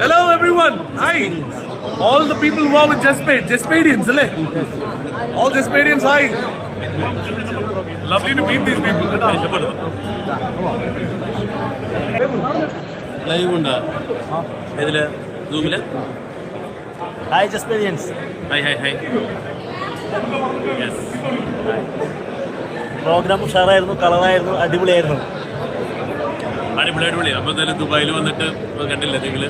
Hello everyone. Hi. All the people who are with Jaspadians, alle? All Jaspadians, hi. Lovely to meet these people. Live ഉണ്ട് ഇതില് സൂമില്. Hi ജസ്പീരിയൻസ്. Hi hi hi. Yes. Programme ഉഷാറായിരുന്നു, കളറായിരുന്നു, അടിപൊളിയായിരുന്നു. അടിപൊളി. അപ്പോൾ എന്തായാലും ദുബായിൽ വന്നിട്ട് കണ്ടില്ല നിങ്ങൾ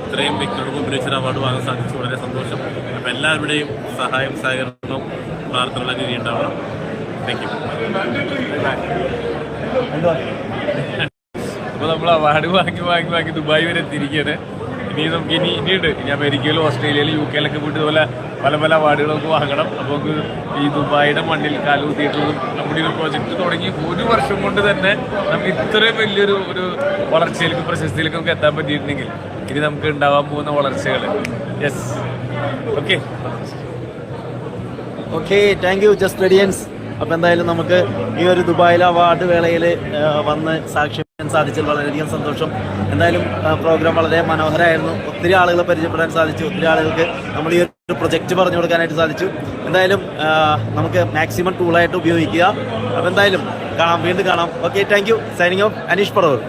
ഇത്രയും വ്യക്തികളുടെ മുമ്പിൽ വെച്ചൊരു അവാർഡ് വാങ്ങാൻ സാധിച്ചു. വളരെ സന്തോഷം. അപ്പോൾ എല്ലാവരുടെയും സഹായം സഹകരണവും പ്രാർത്ഥനകളൊക്കെ ഇനി ഉണ്ടാവണം. Thank you. അപ്പോൾ നമ്മൾ അവാർഡ് വാങ്ങി ദുബായ് വരെ എത്തിയിരിക്കുകയാണ്. നമുക്ക് ഇനിയുണ്ട്. ഇനി അമേരിക്കയിലും ഓസ്ട്രേലിയയിലും UK യിലൊക്കെ പോയിട്ട് ഇതുപോലെ പല അവാർഡുകളൊക്കെ വാങ്ങണം. അപ്പോൾ നമുക്ക് ഈ ദുബായിയുടെ മണ്ണിൽ കാലുകുത്തിയിട്ടുള്ളതും നമ്മുടെ ഒരു പ്രോജക്റ്റ് തുടങ്ങി 1 വർഷം കൊണ്ട് തന്നെ നമുക്ക് ഇത്രയും വലിയൊരു വളർച്ചയിലേക്കും പ്രശസ്തിയിലേക്കും നമുക്ക് എത്താൻ പറ്റിയിട്ടുണ്ടെങ്കിൽ ഇനി നമുക്ക് ഉണ്ടാവാൻ പോകുന്ന വളർച്ചകൾ. യെസ്. ഓക്കെ, താങ്ക് യു ജസ്പീരിയൻസ്. അപ്പോൾ എന്തായാലും നമുക്ക് ഈ ഒരു ദുബായിലെ അവാർഡ് വേളയിൽ വന്ന് സാക്ഷ്യം സാധിച്ചതിൽ വളരെയധികം സന്തോഷം. എന്തായാലും പ്രോഗ്രാം വളരെ മനോഹരമായിരുന്നു. ഒത്തിരി ആളുകളെ പരിചയപ്പെടാൻ സാധിച്ചു. ഒത്തിരി ആളുകൾക്ക് നമ്മൾ ഈ ഒരു പ്രൊജക്റ്റ് പറഞ്ഞു കൊടുക്കാനായിട്ട് സാധിച്ചു. എന്തായാലും നമുക്ക് മാക്സിമം ടൂളായിട്ട് ഉപയോഗിക്കുക. അപ്പോൾ എന്തായാലും വീണ്ടും കാണാം. Okay, thank U. Signing off, Aneesh Paravur.